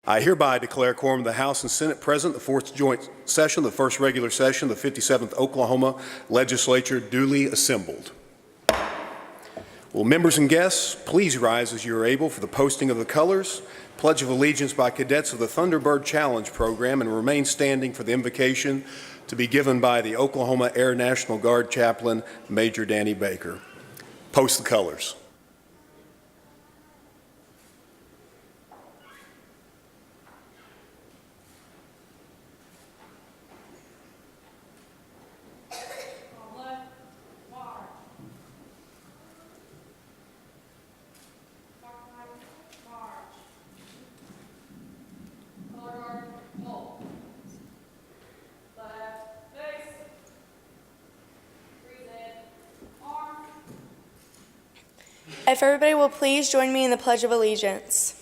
I hereby declare quorum of the House and Senate present, the fourth joint session, the first regular session, the 57th Oklahoma Legislature duly assembled. Will members and guests please rise as you are able for the posting of the colors, Pledge of Allegiance by cadets of the Thunderbird Challenge program, and remain standing for the invocation to be given by the Oklahoma Air National Guard Chaplain, Major Danny Baker. Post the colors. If everybody will please join me in the Pledge of Allegiance.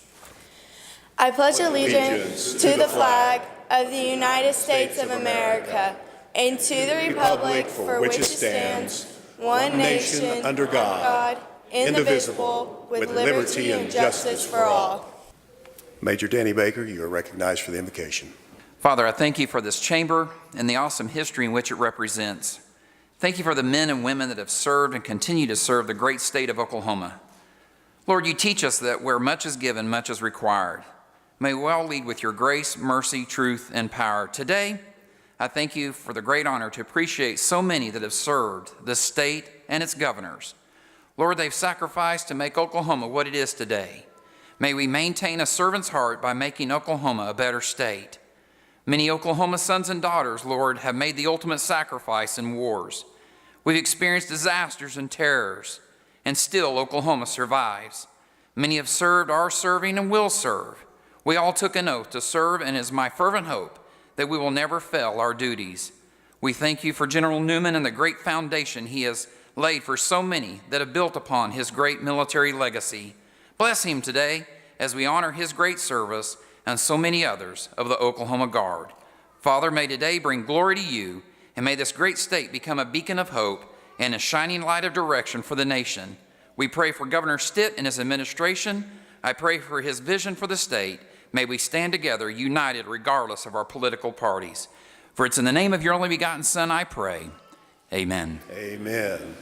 I pledge allegiance to the flag of the United States of America and to the republic for which it stands, one nation, under God, indivisible, with liberty and justice for all. Major Danny Baker, you are recognized for the invocation. Father, I thank you for this chamber and the awesome history in which it represents. Thank you for the men and women that have served and continue to serve the great state of Oklahoma. Lord, you teach us that where much is given, much is required. May we all lead with your grace, mercy, truth, and power. Today, I thank you for the great honor to appreciate so many that have served the state and its governors. Lord, they've sacrificed to make Oklahoma what it is today. May we maintain a servant's heart by making Oklahoma a better state. Many Oklahoma sons and daughters, Lord, have made the ultimate sacrifice in wars. We've experienced disasters and terrors, and still Oklahoma survives. Many have served, are serving, and will serve. We all took an oath to serve, and it is my fervent hope that we will never fail our duties. We thank you for General Newman and the great foundation he has laid for so many that have built upon his great military legacy. Bless him today as we honor his great service and so many others of the Oklahoma Guard. Father, may today bring glory to you, and may this great state become a beacon of hope and a shining light of direction for the nation. We pray for Governor Stitt and his administration. I pray for his vision for the state. May we stand together, united regardless of our political parties. For it's in the name of your only begotten Son I pray. Amen. Amen.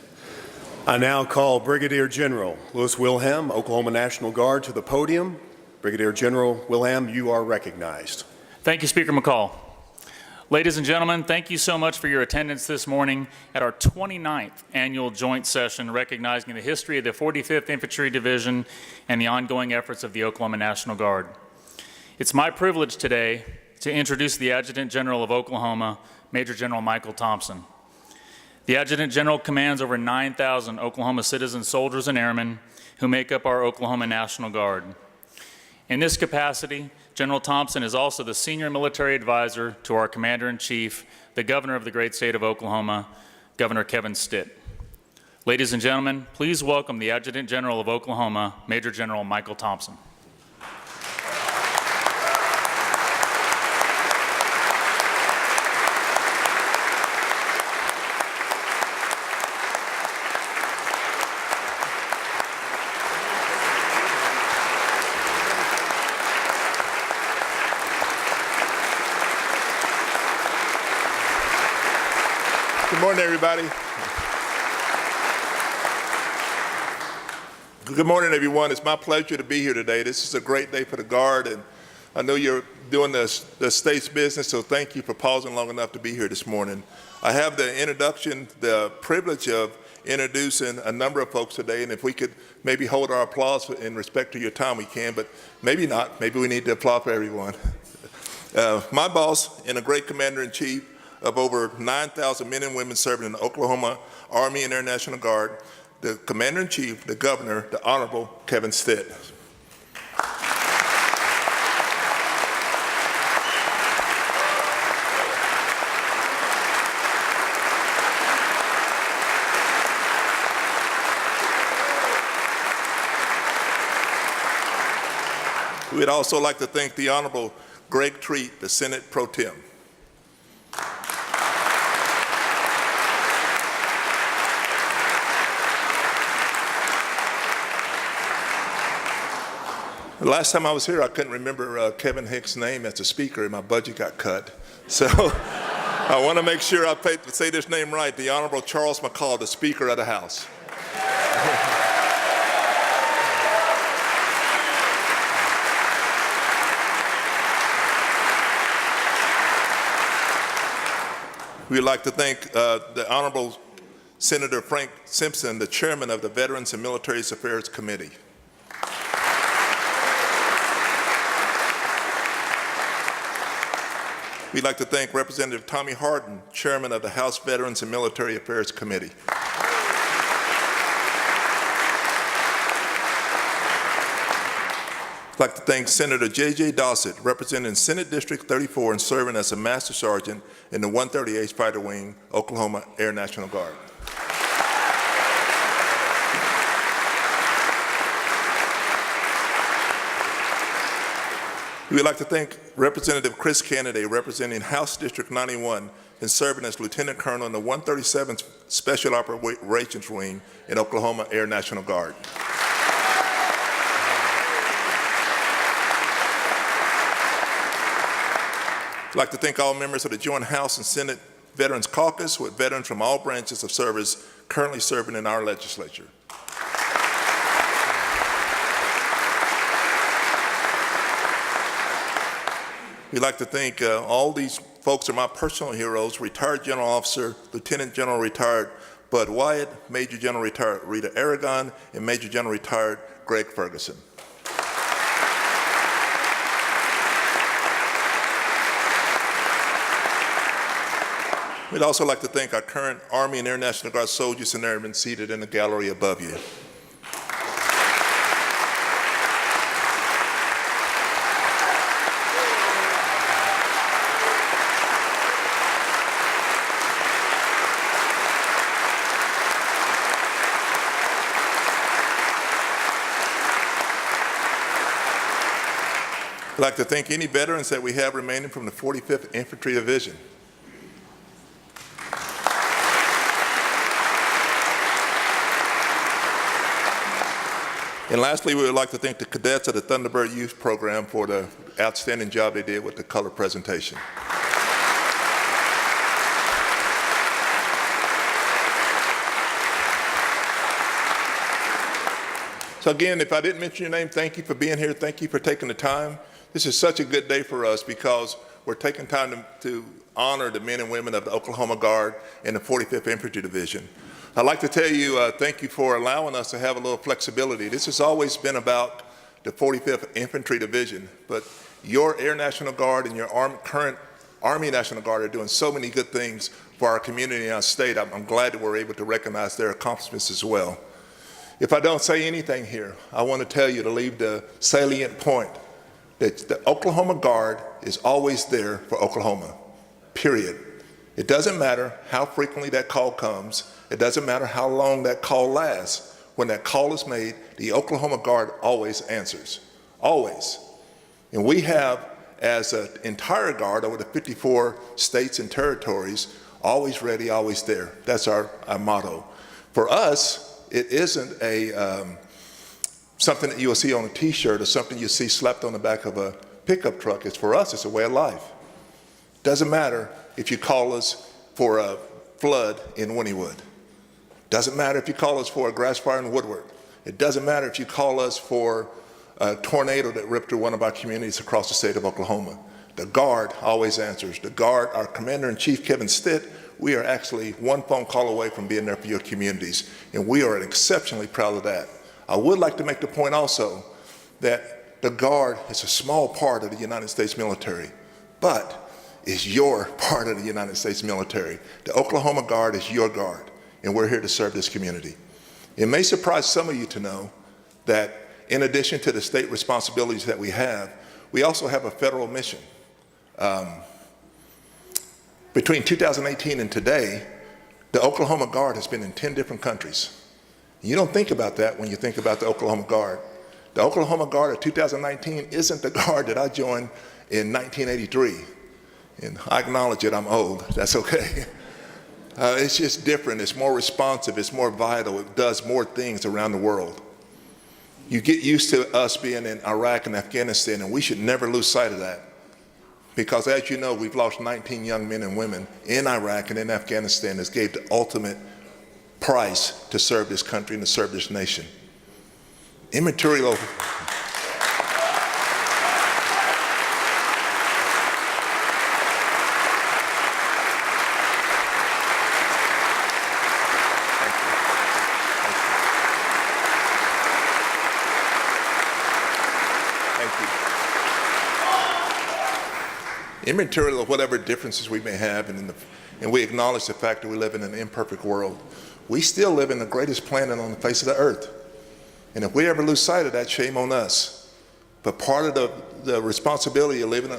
I now call Brigadier General Louis Wilhelm, Oklahoma National Guard, to the podium. Brigadier General Wilhelm, you are recognized. Thank you, Speaker McCall. Ladies and gentlemen, thank you so much for your attendance this morning at our 29th annual joint session recognizing the history of the 45th Infantry Division and the ongoing efforts of the Oklahoma National Guard. It's my privilege today to introduce the Adjutant General of Oklahoma, Major General Michael Thompson. The Adjutant General commands over 9,000 Oklahoma citizen soldiers and airmen who make up our Oklahoma National Guard. In this capacity, General Thompson is also the senior military advisor to our Commander-in-Chief, the Governor of the great state of Oklahoma, Governor Kevin Stitt. Ladies and gentlemen, please welcome the Adjutant General of Oklahoma, Major General Michael Thompson. Good morning, everybody. Good morning, everyone. It's my pleasure to be here today. This is a great day for the Guard, and I know you're doing the state's business, so thank you for pausing long enough to be here this morning. I have the privilege of introducing a number of folks today, and if we could maybe hold our applause in respect to your time, we can, but maybe not. Maybe we need to applaud for everyone. My boss and a great Commander-in-Chief of over 9,000 men and women serving in the Oklahoma Army and Air National Guard, the Commander-in-Chief, the Governor, the Honorable Kevin Stitt. We'd also like to thank the Honorable Greg Treat, the Senate Pro Tem. The last time I was here, I couldn't remember Kevin Hicks' name as the speaker, and my budget got cut. So I want to make sure I say this name right, the Honorable Charles McCall, the Speaker of the House. We'd like to thank the Honorable Senator Frank Simpson, the Chairman of the Veterans and Military Affairs Committee. We'd like to thank Representative Tommy Harden, Chairman of the House Veterans and Military Affairs Committee. I'd like to thank Senator J.J. Dossett, representing Senate District 34 and serving as a Master Sergeant in the 138th Fighter Wing, Oklahoma Air National Guard. We would like to thank Representative Chris Kennedy, representing House District 91 and serving as Lieutenant Colonel in the 137th Special Operations Wing in Oklahoma Air National Guard. I'd like to thank all members of the Joint House and Senate Veterans Caucus with veterans from all branches of service currently serving in our legislature. We'd like to thank all these folks are my personal heroes: Retired General Officer, Lieutenant General Retired Bud Wyatt, Major General Retired Rita Aragon, and Major General Retired Greg Ferguson. We'd also like to thank our current Army and Air National Guard soldiers and airmen seated in the gallery above you. I'd like to thank any veterans that we have remaining from the 45th Infantry Division. And lastly, we would like to thank the cadets of the Thunderbird Youth Program for the outstanding job they did with the color presentation. So again, if I didn't mention your name, thank you for being here. Thank you for taking the time. This is such a good day for us because we're taking time to honor the men and women of the Oklahoma Guard and the 45th Infantry Division. I'd like to tell you thank you for allowing us to have a little flexibility. This has always been about the 45th Infantry Division, but your Air National Guard and your current Army National Guard are doing so many good things for our community and our state. I'm glad that we're able to recognize their accomplishments as well. If I don't say anything here, I want to tell you to leave the salient point that the Oklahoma Guard is always there for Oklahoma, period. It doesn't matter how frequently that call comes. It doesn't matter how long that call lasts. When that call is made, the Oklahoma Guard always answers, always. And we have, as an entire Guard over the 54 states and territories, always ready, always there. That's our motto. For us, it isn't something that you'll see on a t-shirt or something you see slapped on the back of a pickup truck. For us, it's a way of life. Doesn't matter if you call us for a flood in Wynnewood. Doesn't matter if you call us for a grass fire in Woodward. It doesn't matter if you call us for a tornado that ripped through one of our communities across the state of Oklahoma. The Guard always answers. The Guard, our Commander-in-Chief, Kevin Stitt, we are actually one phone call away from being there for your communities, and we are exceptionally proud of that. I would like to make the point also that the Guard is a small part of the United States military, but is your part of the United States military. The Oklahoma Guard is your Guard, and we're here to serve this community. It may surprise some of you to know that in addition to the state responsibilities that we also have a federal mission. Between 2018 and today, the Oklahoma Guard has been in 10 different countries. You don't think about that when you think about the Oklahoma Guard. The Oklahoma Guard of 2019 isn't the Guard that I joined in 1983. And I acknowledge it, I'm old, that's okay. It's just different, it's more responsive, it's more vital, it does more things around the world. You get used to us being in Iraq and Afghanistan, and we should never lose sight of that. Because as you know, we've lost 19 young men and women in Iraq and in Afghanistan that gave the ultimate price to serve this country and to serve this nation. Immaterial. Immaterial of whatever differences we may have, and we acknowledge the fact that we live in an imperfect world, we still live in the greatest planet on the face of the earth. And if we ever lose sight of that, shame on us. But part of the responsibility of living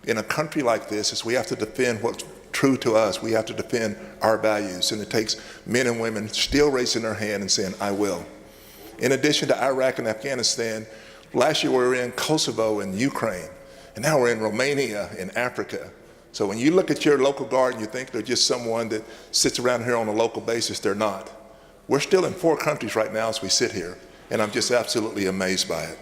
in a country like this is we have to defend what's true to us. We have to defend our values. And it takes men and women still raising their hand and saying, I will. In addition to Iraq and Afghanistan, last year we were in Kosovo and Ukraine. And now we're in Romania in Africa. So when you look at your local guard and you think they're just someone that sits around here on a local basis, they're not. We're still in 4 countries right now as we sit here, and I'm just absolutely amazed by it.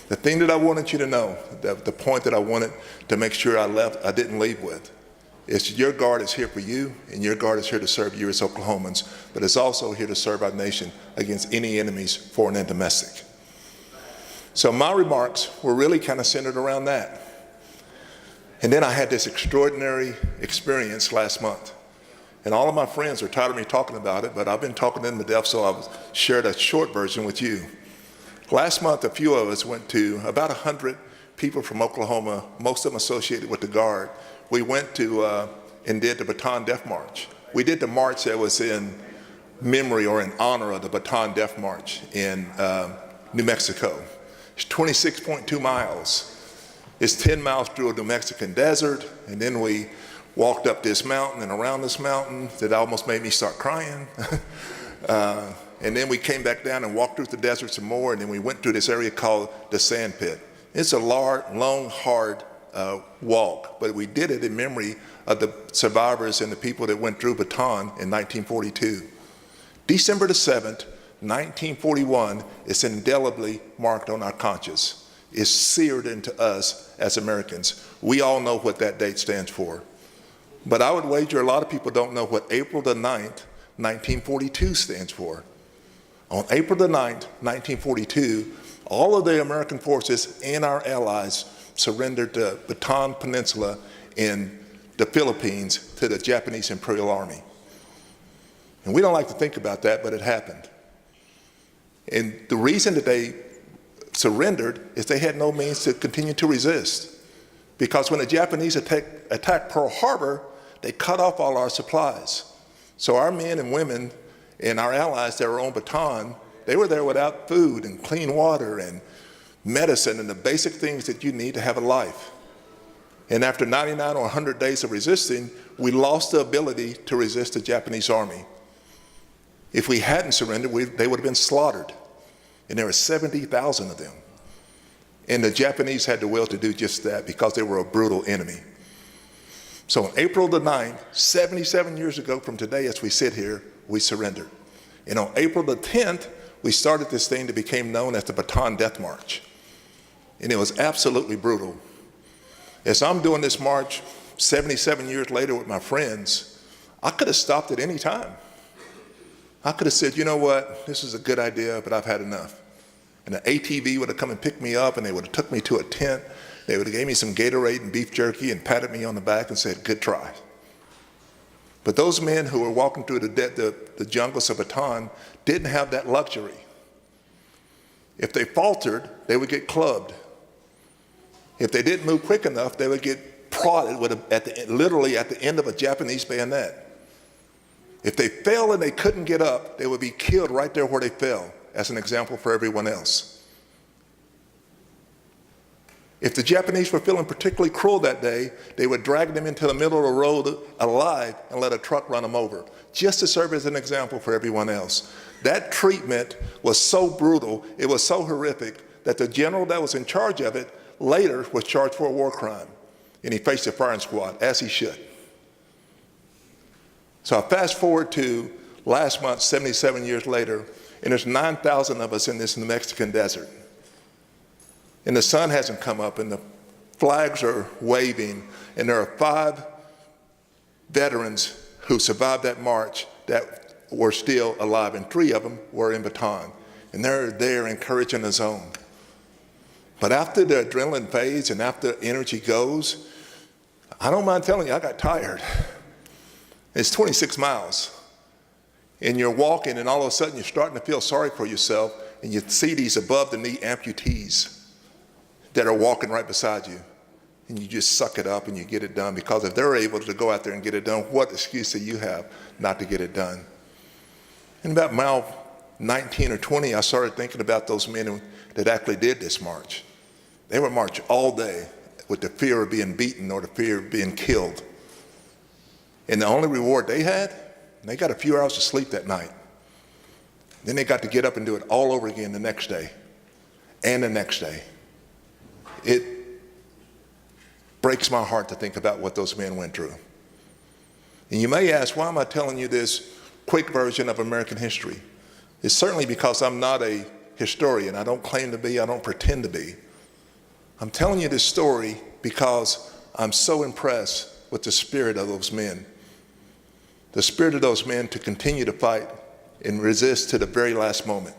The thing that I wanted you to know, the point that I wanted to make sure I didn't leave with, is your guard is here for you, and your guard is here to serve you as Oklahomans, but it's also here to serve our nation against any enemies, foreign and domestic. So my remarks were really kind of centered around that. And then I had this extraordinary experience last month. And all of my friends are tired of me talking about it, but I've been talking to them to death, so I've shared a short version with you. Last month, a few of us went to about 100 people from Oklahoma, most of them associated with the Guard. We went to and did the Baton Death March. We did the march that was in memory or in honor of the Baton Death March in New Mexico. It's 26.2 miles. It's 10 miles through a New Mexican desert, and then we walked up this mountain and around this mountain that almost made me start crying. And then we came back down and walked through the desert some more, and then we went through this area called the Sand Pit. It's a long, hard walk, but we did it in memory of the survivors and the people that went through Baton in 1942. December the 7th, 1941 is indelibly marked on our conscience. It's seared into us as Americans. We all know what that date stands for. But I would wager a lot of people don't know what April the 9th, 1942 stands for. On April the 9th, 1942, all of the American forces and our allies surrendered the Baton Peninsula in the Philippines to the Japanese Imperial Army. And we don't like to think about that, but it happened. And the reason that they surrendered is they had no means to continue to resist. Because when the Japanese attacked Pearl Harbor, they cut off all our supplies. So our men and women and our allies that were on Baton, they were there without food and clean water and medicine and the basic things that you need to have a life. And after 99 or 100 days of resisting, we lost the ability to resist the Japanese army. If we hadn't surrendered, they would have been slaughtered. And there were 70,000 of them. And the Japanese had the will to do just that because they were a brutal enemy. So on April the 9th, 77 years ago from today as we sit here, we surrendered. And on April the 10th, we started this thing that became known as the Baton Death March. And it was absolutely brutal. As I'm doing this march 77 years later with my friends, I could have stopped at any time. I could have said, you know what, this is a good idea, but I've had enough. And an ATV would have come and picked me up, and they would have took me to a tent. They would have gave me some Gatorade and beef jerky and patted me on the back and said, good try. But those men who were walking through the jungles of Baton didn't have that luxury. If they faltered, they would get clubbed. If they didn't move quick enough, they would get prodded literally at the end of a Japanese bayonet. If they fell and they couldn't get up, they would be killed right there where they fell, as an example for everyone else. If the Japanese were feeling particularly cruel that day, they would drag them into the middle of the road alive and let a truck run them over, just to serve as an example for everyone else. That treatment was so brutal, it was so horrific, that the general that was in charge of it later was charged for a war crime, and he faced a firing squad, as he should. So I fast forward to last month, 77 years later, and there's 9,000 of us in this New Mexican desert. And the sun hasn't come up, and the flags are waving, and there are 5 veterans who survived that march that were still alive, and 3 of them were in Baton, and they're there encouraging the zone. But after the adrenaline fades and after energy goes, I don't mind telling you, I got tired. It's 26 miles, and you're walking, and all of a sudden you're starting to feel sorry for yourself, and you see these above-the-knee amputees that are walking right beside you, and you just suck it up and you get it done, because if they're able to go out there and get it done, what excuse do you have not to get it done? And about mile 19 or 20, I started thinking about those men that actually did this march. They would march all day with the fear of being beaten or the fear of being killed. And the only reward they had, they got a few hours of sleep that night. Then they got to get up and do it all over again the next day and the next day. It breaks my heart to think about what those men went through. And you may ask, why am I telling you this quick version of American history? It's certainly because I'm not a historian. I don't claim to be, I don't pretend to be. I'm telling you this story because I'm so impressed with the spirit of those men. The spirit of those men to continue to fight and resist to the very last moment.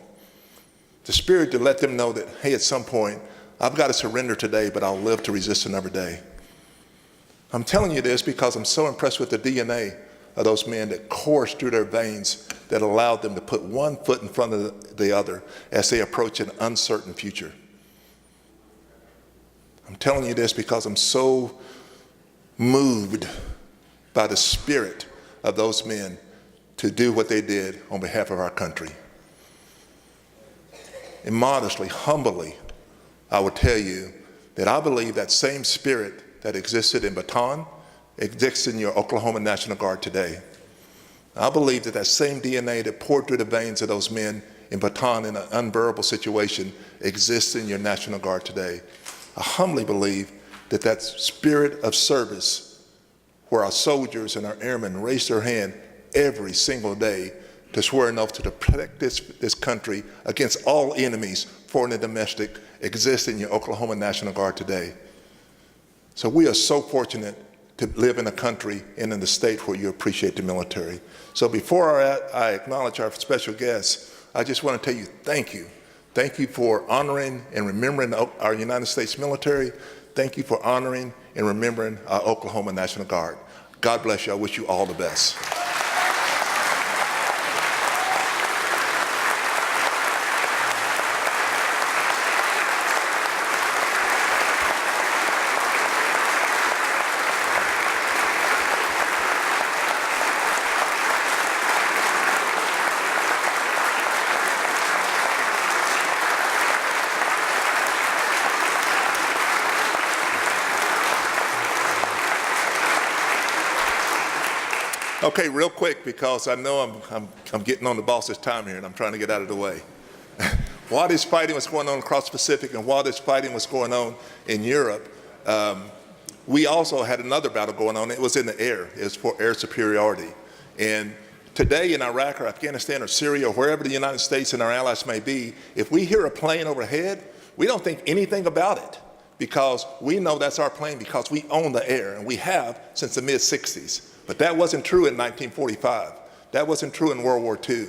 The spirit to let them know that, hey, at some point, I've got to surrender today, but I'll live to resist another day. I'm telling you this because I'm so impressed with the DNA of those men that coursed through their veins that allowed them to put one foot in front of the other as they approach an uncertain future. I'm telling you this because I'm so moved by the spirit of those men to do what they did on behalf of our country. And modestly, humbly, I would tell you that I believe that same spirit that existed in Baton exists in your Oklahoma National Guard today. I believe that that same DNA that poured through the veins of those men in Baton in an unbearable situation exists in your National Guard today. I humbly believe that that spirit of service where our soldiers and our airmen raise their hand every single day to swear an oath to protect this country against all enemies, foreign and domestic, exists in your Oklahoma National Guard today. So we are so fortunate to live in a country and in the state where you appreciate the military. So before I acknowledge our special guests, I just want to tell you thank you. Thank you for honoring and remembering our United States military. Thank you for honoring and remembering our Oklahoma National Guard. God bless you. I wish you all the best. Okay, real quick, because I know I'm getting on the boss's time here and I'm trying to get out of the way. While this fighting was going on across the Pacific and while this fighting was going on in Europe, we also had another battle going on. It was in the air. It was for air superiority. And today in Iraq or Afghanistan or Syria or wherever the United States and our allies may be, if we hear a plane overhead, we don't think anything about it because we know that's our plane because we own the air and we have since the mid-60s. But that wasn't true in 1945. That wasn't true in World War II.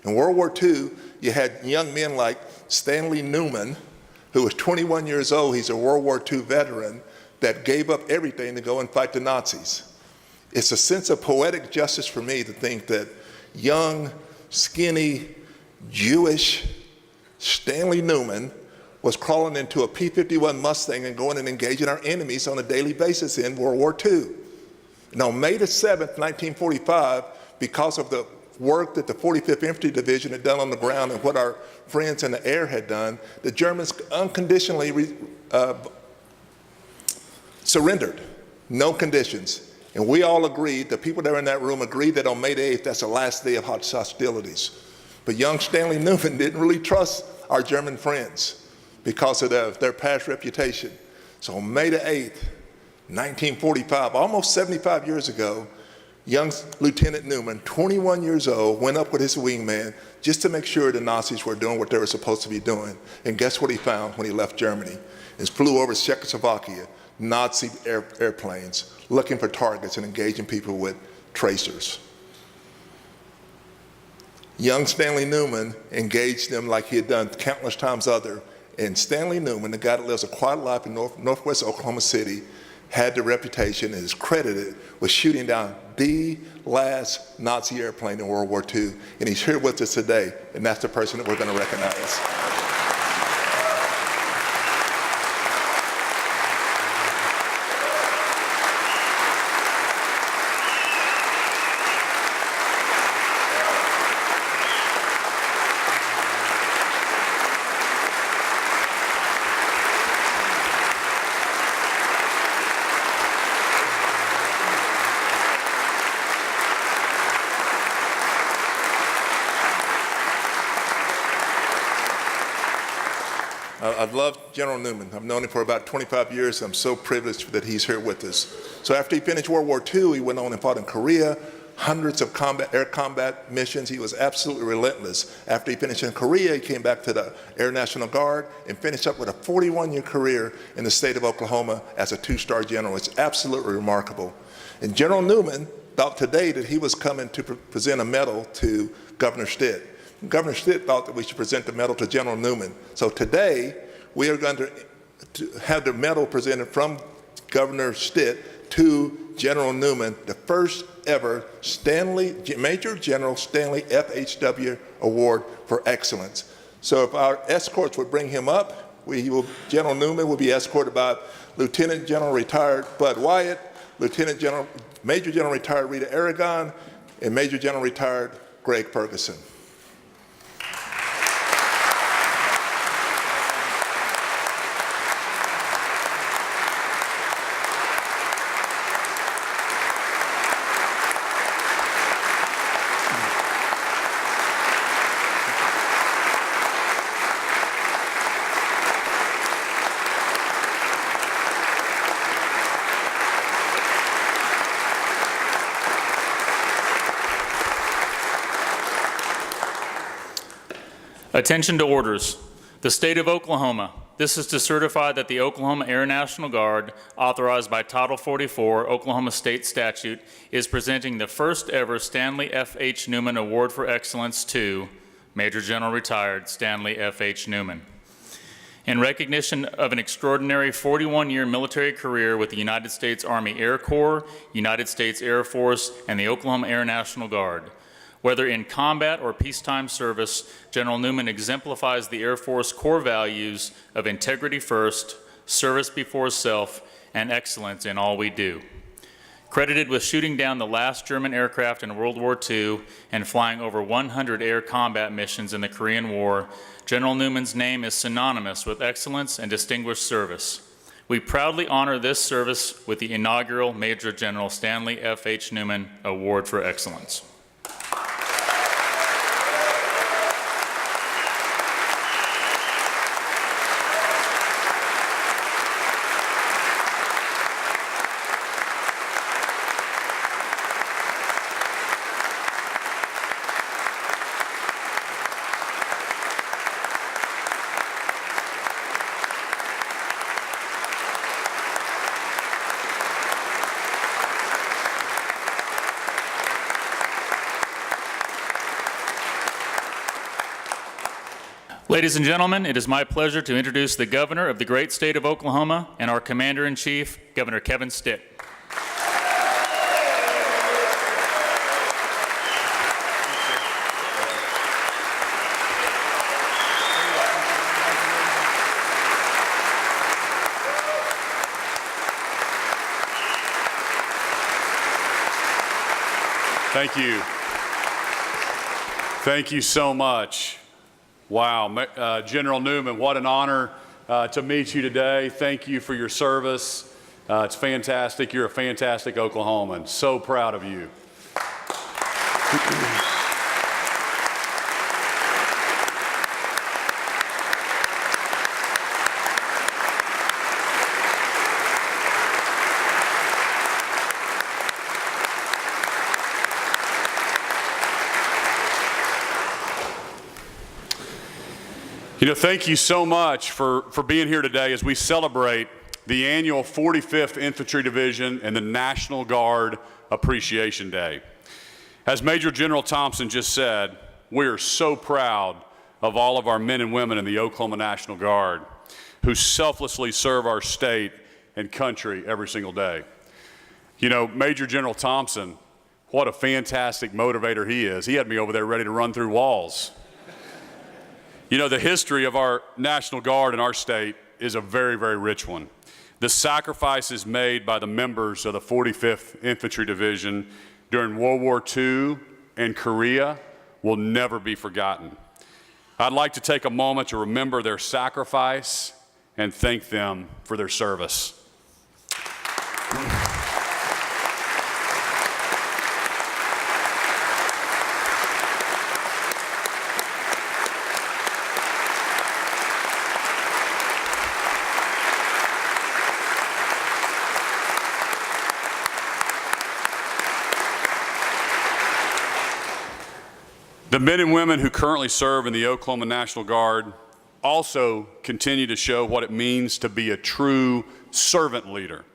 In World War II, you had young men like Stanley Newman, who was 21 years old. He's a World War II veteran that gave up everything to go and fight the Nazis. It's a sense of poetic justice for me to think that young, skinny, Jewish Stanley Newman was crawling into a P-51 Mustang and going and engaging our enemies on a daily basis in World War II. And on May the 7th, 1945, because of the work that the 45th Infantry Division had done on the ground and what our friends in the air had done, the Germans unconditionally surrendered, no conditions. And we all agreed, the people that were in that room agreed that on May the 8th, that's the last day of hostilities. But young Stanley Newman didn't really trust our German friends because of their past reputation. So on May the 8th, 1945, almost 75 years ago, Young Lieutenant Newman, 21 years old, went up with his wingman just to make sure the Nazis were doing what they were supposed to be doing. And guess what he found when he left Germany? He flew over Czechoslovakia, Nazi airplanes, looking for targets and engaging people with tracers. Young Stanley Newman engaged them like he had done countless times other. And Stanley Newman, the guy that lives a quiet life in northwest Oklahoma City, had the reputation and is credited with shooting down the last Nazi airplane in World War II. And he's here with us today, and that's the person that we're going to recognize. I love General Newman. I've known him for about 25 years. I'm so privileged that he's here with us. So after he finished World War II, he went on and fought in Korea, hundreds of air combat missions. He was absolutely relentless. After he finished in Korea, he came back to the Air National Guard and finished up with a 41-year career in the state of Oklahoma as a two-star general. It's absolutely remarkable. And General Newman thought today that he was coming to present a medal to Governor Stitt. Governor Stitt thought that we should present the medal to General Newman. So today, we are going to have the medal presented from Governor Stitt to General Newman, the first ever Major General Stanley FHW Award for Excellence. So if our escorts would bring him up, General Newman will be escorted by Lieutenant General Retired Bud Wyatt, Major General Retired Rita Aragon, and Major General Retired Greg Ferguson. Attention to orders. The State of Oklahoma. This is to certify that the Oklahoma Air National Guard, authorized by Title 44, Oklahoma State Statute, is presenting the first ever Stanley F. H. Newman Award for Excellence to Major General Retired Stanley F. H. Newman. In recognition of an extraordinary 41-year military career with the United States Army Air Corps, United States Air Force, and the Oklahoma Air National Guard. Whether in combat or peacetime service, General Newman exemplifies the Air Force core values of integrity first, service before self, and excellence in all we do. Credited with shooting down the last German aircraft in World War II and flying over 100 air combat missions in the Korean War, General Newman's name is synonymous with excellence and distinguished service. We proudly honor this service with the inaugural Major General Stanley F. H. Newman Award for Excellence. Ladies and gentlemen, it is my pleasure to introduce the Governor of the great state of Oklahoma and our Commander-in-Chief, Governor Kevin Stitt. Thank you. Thank you so much. Wow, General Newman, what an honor to meet you today. Thank you for your service. It's fantastic. You're a fantastic Oklahoman. So proud of you. Thank you so much for being here today as we celebrate the annual 45th Infantry Division and the National Guard Appreciation Day. As Major General Thompson just said, we are so proud of all of our men and women in the Oklahoma National Guard who selflessly serve our state and country every single day. Major General Thompson, what a fantastic motivator he is. He had me over there ready to run through walls. The history of our National Guard in our state is a very, very rich one. The sacrifices made by the members of the 45th Infantry Division during World War II and Korea will never be forgotten. I'd like to take a moment to remember their sacrifice and thank them for their service. The men and women who currently serve in the Oklahoma National Guard also continue to show what it means to be a true servant leader,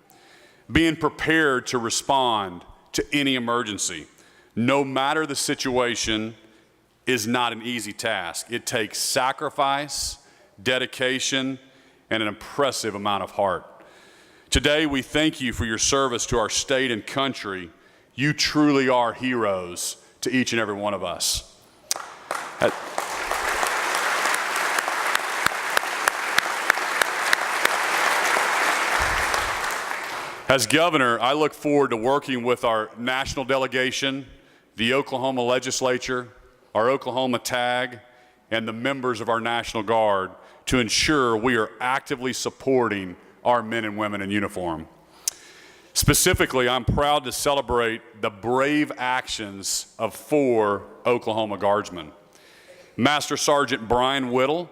being prepared to respond to any emergency. No matter the situation is not an easy task. It takes sacrifice, dedication, and an impressive amount of heart. Today, we thank you for your service to our state and country. You truly are heroes to each and every one of us. As governor, I look forward to working with our national delegation, the Oklahoma legislature, our Oklahoma TAG, and the members of our National Guard to ensure we are actively supporting our men and women in uniform. Specifically, I'm proud to celebrate the brave actions of 4 Oklahoma Guardsmen: Master Sergeant Brian Whittle,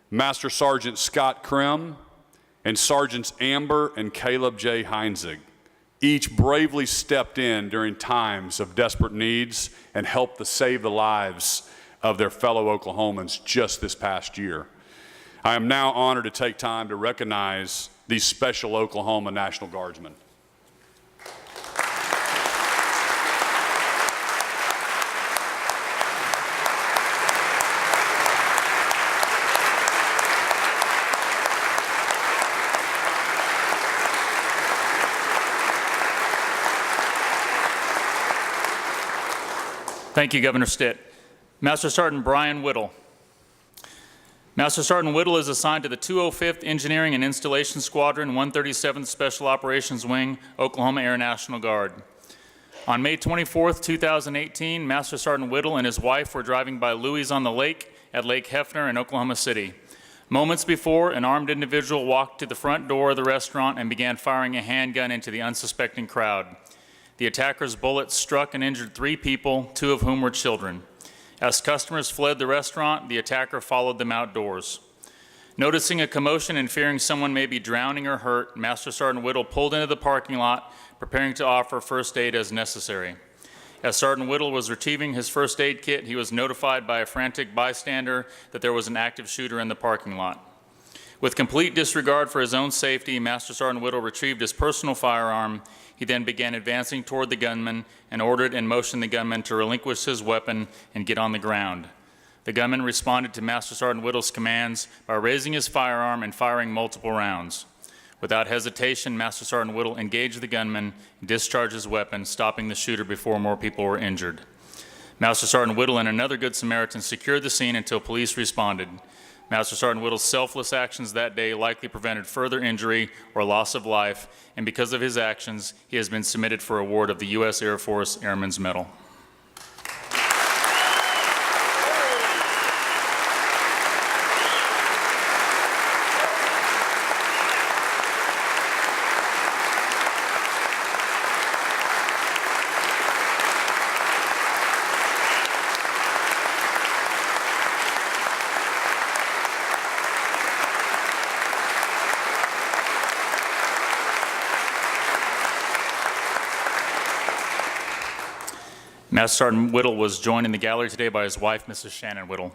Master Sergeant Scott Krim, and Sergeants Amber and Caleb J. Heinzig. Each bravely stepped in during times of desperate needs and helped to save the lives of their fellow Oklahomans just this past year. I am now honored to take time to recognize these special Oklahoma National Guardsmen. Thank you, Governor Stitt. Master Sergeant Brian Whittle. Master Sergeant Whittle is assigned to the 205th Engineering and Installation Squadron, 137th Special Operations Wing, Oklahoma Air National Guard. On May 24, 2018, Master Sergeant Whittle and his wife were driving by Louis on the Lake at Lake Hefner in Oklahoma City. Moments before, an armed individual walked to the front door of the restaurant and began firing a handgun into the unsuspecting crowd. The attacker's bullets struck and injured 3 people, 2 of whom were children. As customers fled the restaurant, the attacker followed them outdoors. Noticing a commotion and fearing someone may be drowning or hurt, Master Sergeant Whittle pulled into the parking lot, preparing to offer first aid as necessary. As Sergeant Whittle was retrieving his first aid kit, he was notified by a frantic bystander that there was an active shooter in the parking lot. With complete disregard for his own safety, Master Sergeant Whittle retrieved his personal firearm. He then began advancing toward the gunman and ordered and motioned the gunman to relinquish his weapon and get on the ground. The gunman responded to Master Sergeant Whittle's commands by raising his firearm and firing multiple rounds. Without hesitation, Master Sergeant Whittle engaged the gunman and discharged his weapon, stopping the shooter before more people were injured. Master Sergeant Whittle and another Good Samaritan secured the scene until police responded. Master Sergeant Whittle's selfless actions that day likely prevented further injury or loss of life, and because of his actions, he has been submitted for award of the U.S. Air Force Airman's Medal. Master Sergeant Whittle was joined in the gallery today by his wife, Mrs. Shannon Whittle.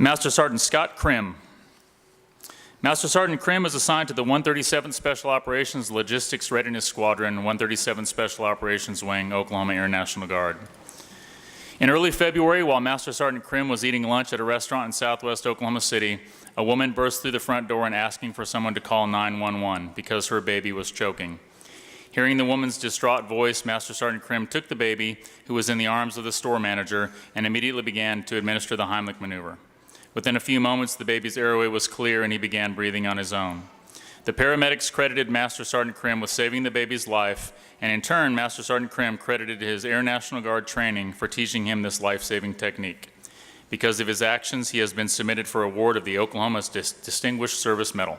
Master Sergeant Scott Krim. Master Sergeant Krim is assigned to the 137th Special Operations Logistics Readiness Squadron, 137th Special Operations Wing, Oklahoma Air National Guard. In early February, while Master Sergeant Krim was eating lunch at a restaurant in southwest Oklahoma City, a woman burst through the front door and asking for someone to call 911 because her baby was choking. Hearing the woman's distraught voice, Master Sergeant Krim took the baby, who was in the arms of the store manager, and immediately began to administer the Heimlich maneuver. Within a few moments, the baby's airway was clear and he began breathing on his own. The paramedics credited Master Sergeant Krim with saving the baby's life, and in turn, Master Sergeant Krim credited his Air National Guard training for teaching him this life-saving technique. Because of his actions, he has been submitted for award of the Oklahoma's Distinguished Service Medal.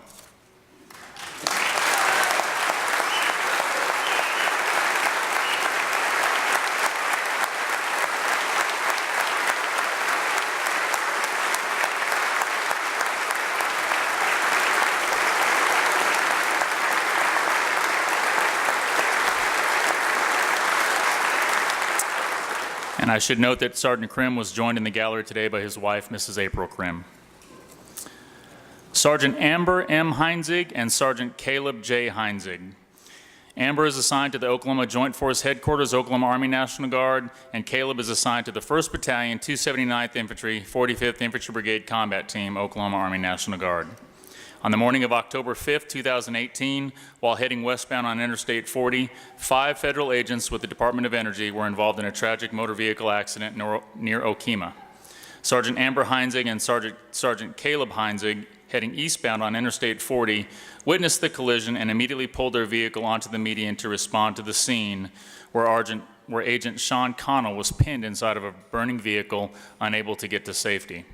And I should note that Sergeant Krim was joined in the gallery today by his wife, Mrs. April Krim. Sergeant Amber M. Heinzig and Sergeant Caleb J. Heinzig. Amber is assigned to the Oklahoma Joint Force Headquarters, Oklahoma Army National Guard, and Caleb is assigned to the 1st Battalion, 279th Infantry, 45th Infantry Brigade Combat Team, Oklahoma Army National Guard. On the morning of October 5, 2018, while heading westbound on Interstate 40, 5 federal agents with the Department of Energy were involved in a tragic motor vehicle accident near Okemah. Sergeant Amber Heinzig and Sergeant Caleb Heinzig, heading eastbound on Interstate 40, witnessed the collision and immediately pulled their vehicle onto the median to respond to the scene where Agent Sean Connell was pinned inside of a burning vehicle, unable to get to safety.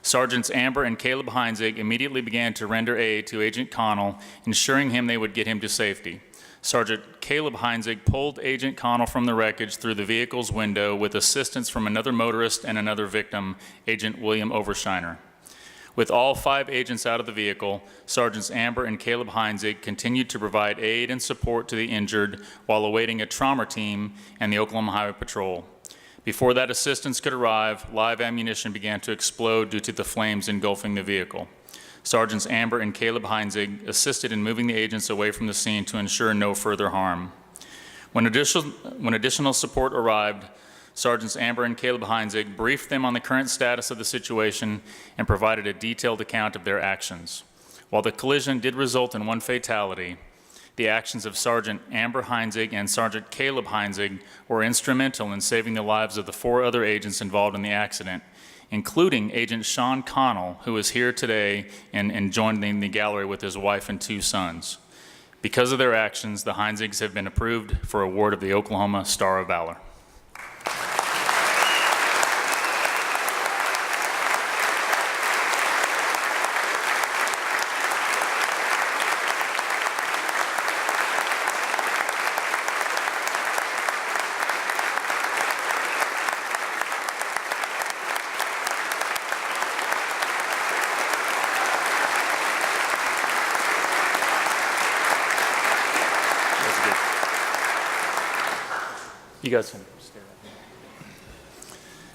Sergeants Amber and Caleb Heinzig immediately began to render aid to Agent Connell, ensuring they would get him to safety. Sergeant Caleb Heinzig pulled Agent Connell from the wreckage through the vehicle's window with assistance from another motorist and another victim, Agent William Overshiner. With all 5 agents out of the vehicle, Sergeants Amber and Caleb Heinzig continued to provide aid and support to the injured while awaiting a trauma team and the Oklahoma Highway Patrol. Before that assistance could arrive, live ammunition began to explode due to the flames engulfing the vehicle. Sergeants Amber and Caleb Heinzig assisted in moving the agents away from the scene to ensure no further harm. When additional support arrived, Sergeants Amber and Caleb Heinzig briefed them on the current status of the situation and provided a detailed account of their actions. While the collision did result in 1 fatality, the actions of Sergeant Amber Heinzig and Sergeant Caleb Heinzig were instrumental in saving the lives of the 4 other agents involved in the accident, including Agent Sean Connell, who is here today and joined in the gallery with his wife and 2 sons. Because of their actions, the Heinzigs have been approved for award of the Oklahoma Star of Valor. You guys can stay right here.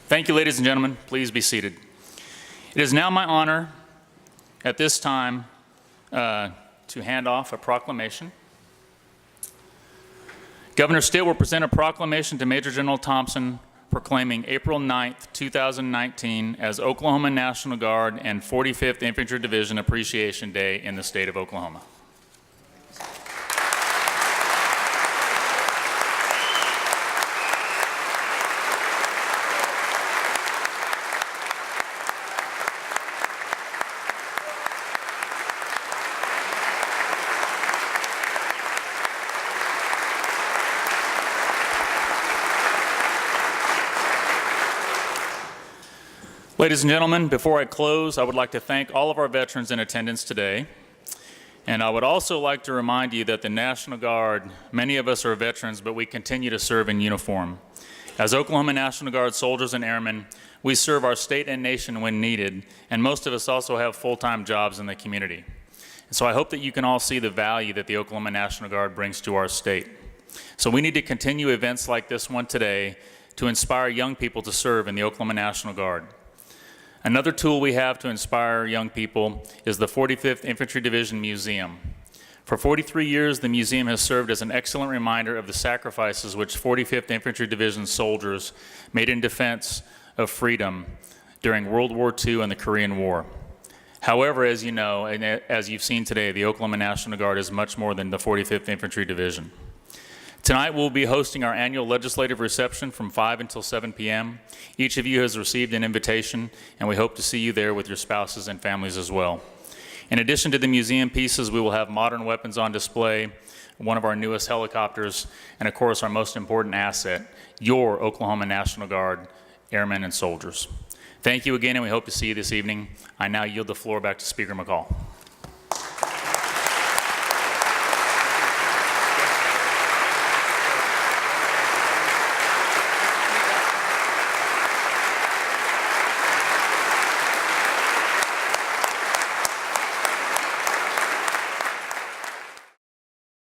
Thank you, ladies and gentlemen. Please be seated. It is now my honor at this time to hand off a proclamation. Governor Stitt will present a proclamation to Major General Thompson proclaiming April 9th, 2019 as Oklahoma National Guard and 45th Infantry Division Appreciation Day in the state of Oklahoma. Ladies and gentlemen, before I close, I would like to thank all of our veterans in attendance today. And I would also like to remind you that the National Guard, many of us are veterans, but we continue to serve in uniform. As Oklahoma National Guard soldiers and airmen, we serve our state and nation when needed, and most of us also have full-time jobs in the community. And so I hope that you can all see the value that the Oklahoma National Guard brings to our state. So we need to continue events like this one today to inspire young people to serve in the Oklahoma National Guard. Another tool we have to inspire young people is the 45th Infantry Division Museum. For 43 years, the museum has served as an excellent reminder of the sacrifices which 45th Infantry Division soldiers made in defense of freedom during World War II and the Korean War. However, as you know, and as you've seen today, the Oklahoma National Guard is much more than the 45th Infantry Division. Tonight, we'll be hosting our annual legislative reception from 5 until 7 p.m. Each of you has received an invitation, and we hope to see you there with your spouses and families as well. In addition to the museum pieces, we will have modern weapons on display, one of our newest helicopters, and of course, our most important asset, your Oklahoma National Guard airmen and soldiers. Thank you again, and we hope to see you this evening. I now yield the floor back to Speaker McCall.